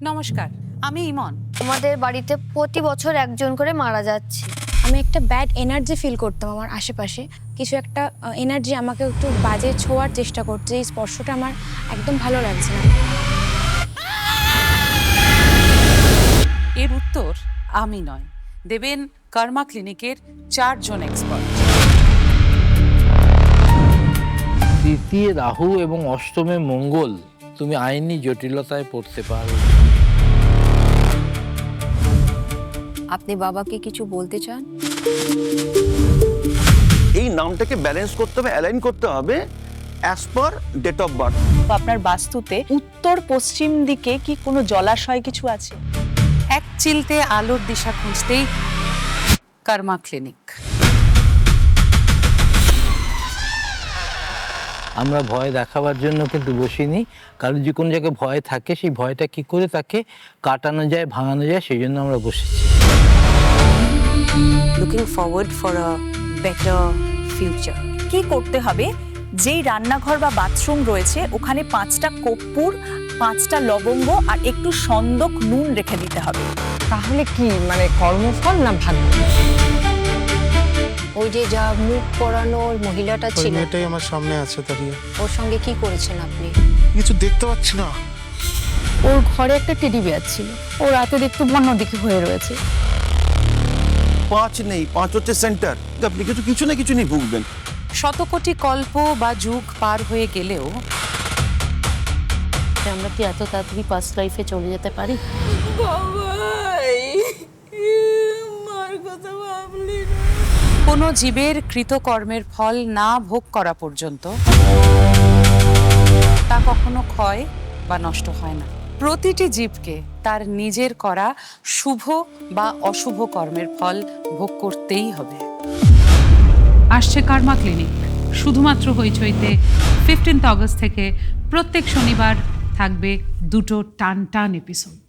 নমস্কার, আমি ইমন। আমাদের বাড়িতে প্রতি বছর একজন করে মারা যাচ্ছে। আমি একটা ব্যাড এনার্জি ফিল করতাম আমার আশেপাশে। কিছু একটা এনার্জি আমাকে একটু বাজে ছোঁয়ার চেষ্টা করছে। এই স্পর্শটা আমার একদম ভালো লাগছে না। এর উত্তর আমি নয়, দেবেন কর্মা ক্লিনিকের 4 জন এক্সপার্ট। তৃতীয় রাহু এবং অষ্টমে মঙ্গল, তুমি আইনি জটিলতায় পড়তে পারো। আপনি বাবাকে কিছু বলতে চান? এই নামটাকে ব্যালেন্স করতে হবে, অ্যালাইন করতে হবে as per date of birth. আপনার বাস্তুতে উত্তর পশ্চিম দিকে কি কোনো জলাশয় কিছু আছে? এক চিলতে আলোর দিশা খুঁজতেই কর্মা ক্লিনিক। আমরা ভয় দেখাবার জন্য কিন্তু বসিনি, কারণ যে কোনো জায়গায় ভয় থাকে সেই ভয়টা কি করে তাকে কাটানো যায়, ভাঙানো যায়, সেই জন্য আমরা বসেছি। looking forward for a better future. কি করতে হবে? যেই রান্নাঘর বা বাথরুম রয়েছে ওখানে 5টা কর্পূর, 5টা লবঙ্গ আর একটু সন্দক নুন রেখে দিতে হবে। তাহলে কি মানে কর্মফল না ভাগ্য? ওই যে যা মুখ পরানো মহিলাটা ওই ছিল, মেয়েটাই আমার সামনে আছে দাঁড়িয়ে, ওর সঙ্গে কি করেছেন আপনি? কিছু দেখতে পাচ্ছি না। ওর ঘরে একটা টেডি বিয়ার ছিল, ও রাতে দেখতে অন্যদিকে হয়ে রয়েছে। 5 নেই, 5 হচ্ছে সেন্টার। আপনি কিছু না কিছু নিয়ে ভুগবেন। শতকোটি কল্প বা যুগ পার হয়ে গেলেও আমরা কি এত তাড়াতাড়ি পাস্ট লাইফে চলে যেতে পারি? কোনো জীবের কৃতকর্মের ফল না ভোগ করা পর্যন্ত তা কখনো ক্ষয় বা নষ্ট হয় না। প্রতিটি জীবকে তার নিজের করা শুভ বা অশুভ কর্মের ফল ভোগ করতেই হবে। আসছে কর্মা ক্লিনিক, শুধুমাত্র হইচইতে 15 অগস্ট থেকে প্রত্যেক শনিবার থাকবে 2টো টান টান এপিসোড।